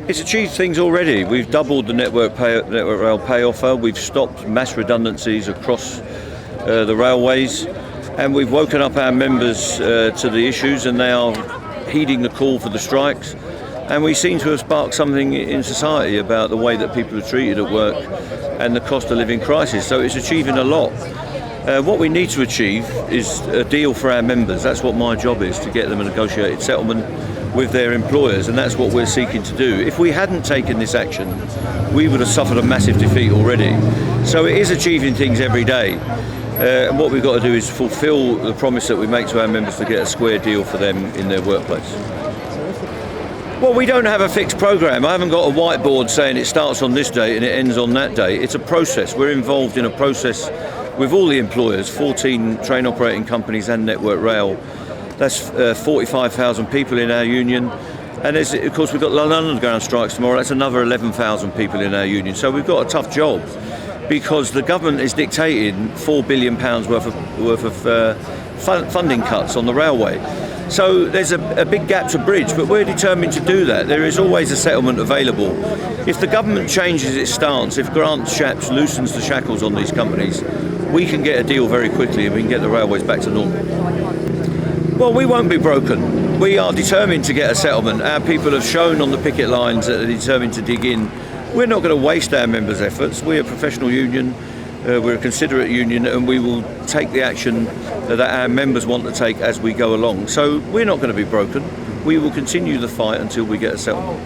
It's achieved things already. We've doubled the network rail pay offer. We've stopped mass redundancies across the railways, and we've woken up our members to the issues, and they are heeding the call for the strikes. And we seem to have sparked something in society about the way that people are treated at work and the cost of living crisis. So it's achieving a lot. What we need to achieve is a deal for our members. That's what my job is, to get them a negotiated settlement with their employers, and that's what we're seeking to do. If we hadn't taken this action, we would have suffered a massive defeat already. So it is achieving things every day. And what we've got to do is fulfil the promise that we make to our members to get a square deal for them in their workplace. Well, we don't have a fixed programme. I haven't got a whiteboard saying it starts on this date and it ends on that date. It's a process. We're involved in a process with all the employers, 14 train operating companies and Network Rail. That's 45,000 people in our union. And of course, we've got London Underground strikes tomorrow. That's another 11,000 people in our union. So we've got a tough job because the government is dictating £4 billion worth of funding cuts on the railway. So there's a big gap to bridge, but we're determined to do that. There is always a settlement available. If the government changes its stance, if Grant Shapps loosens the shackles on these companies, we can get a deal very quickly and we can get the railways back to normal. Well, we won't be broken. We are determined to get a settlement. Our people have shown on the picket lines that they're determined to dig in. We're not going to waste our members' efforts. We're a professional union. We're a considerate union, and we will take the action that our members want to take as we go along. So we're not going to be broken. We will continue the fight until we get a settlement.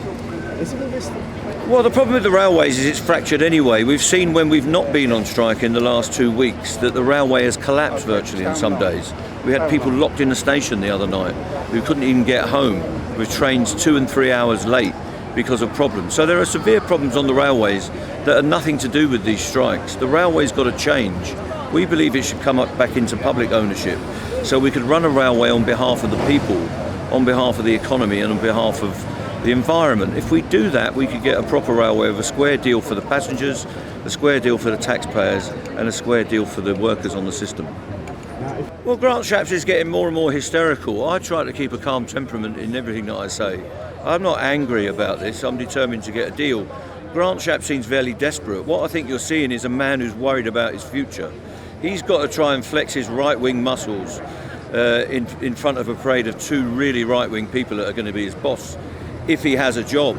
Well, the problem with the railways is it's fractured anyway. We've seen when we've not been on strike in the last 2 weeks that the railway has collapsed virtually on some days. We had people locked in the station the other night who couldn't even get home, with trains 2 and 3 hours late because of problems. So there are severe problems on the railways that are nothing to do with these strikes. The railway's got to change. We believe it should come up back into public ownership so we could run a railway on behalf of the people, on behalf of the economy and on behalf of the environment. If we do that, we could get a proper railway with a square deal for the passengers, a square deal for the taxpayers and a square deal for the workers on the system. Well, Grant Shapps is getting more and more hysterical. I try to keep a calm temperament in everything that I say. I'm not angry about this. I'm determined to get a deal. Grant Shapps seems fairly desperate. What I think you're seeing is a man who's worried about his future. He's got to try and flex his right-wing muscles in front of a parade of 2 really right-wing people that are going to be his boss if he has a job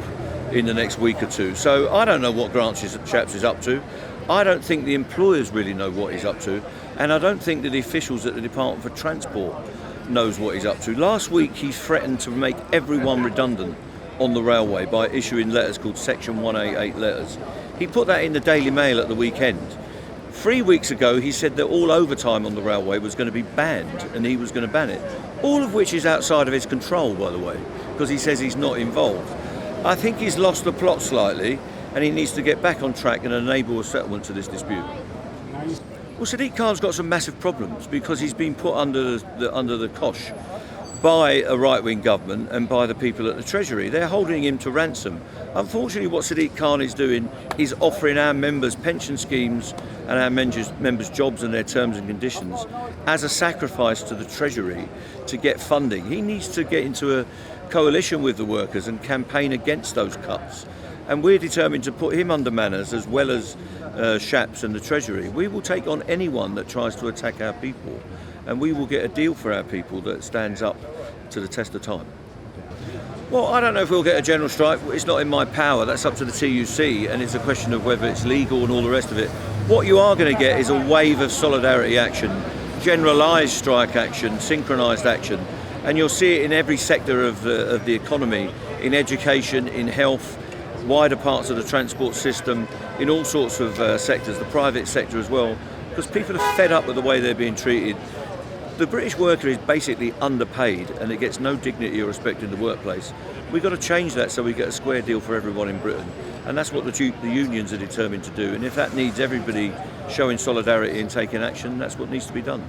in the next week or 2. So I don't know what Grant Shapps is up to. I don't think the employers really know what he's up to, and I don't think that the officials at the Department for Transport knows what he's up to. Last week he threatened to make everyone redundant on the railway by issuing letters called Section 188 letters. He put that in the Daily Mail at the weekend. 3 weeks ago he said that all overtime on the railway was going to be banned and he was going to ban it. All of which is outside of his control, by the way, because he says he's not involved. I think he's lost the plot slightly and he needs to get back on track and enable a settlement to this dispute. Well, Sadiq Khan's got some massive problems because he's been put under the cosh by a right-wing government and by the people at the Treasury. They're holding him to ransom. Unfortunately, what Sadiq Khan is doing is offering our members pension schemes and our members jobs and their terms and conditions as a sacrifice to the Treasury to get funding. He needs to get into a coalition with the workers and campaign against those cuts. And we're determined to put him under manners as well as Shapps and the Treasury. We will take on anyone that tries to attack our people, and we will get a deal for our people that stands up to the test of time. Well, I don't know if we'll get a general strike. It's not in my power. That's up to the TUC, and it's a question of whether it's legal and all the rest of it. What you are going to get is a wave of solidarity action, generalised strike action, synchronised action, and you'll see it in every sector of the economy, in education, in health, wider parts of the transport system, in all sorts of sectors, the private sector as well, because people are fed up with the way they're being treated. The British worker is basically underpaid and it gets no dignity or respect in the workplace. We've got to change that so we get a square deal for everyone in Britain, and that's what the unions are determined to do, and if that needs everybody showing solidarity and taking action, that's what needs to be done.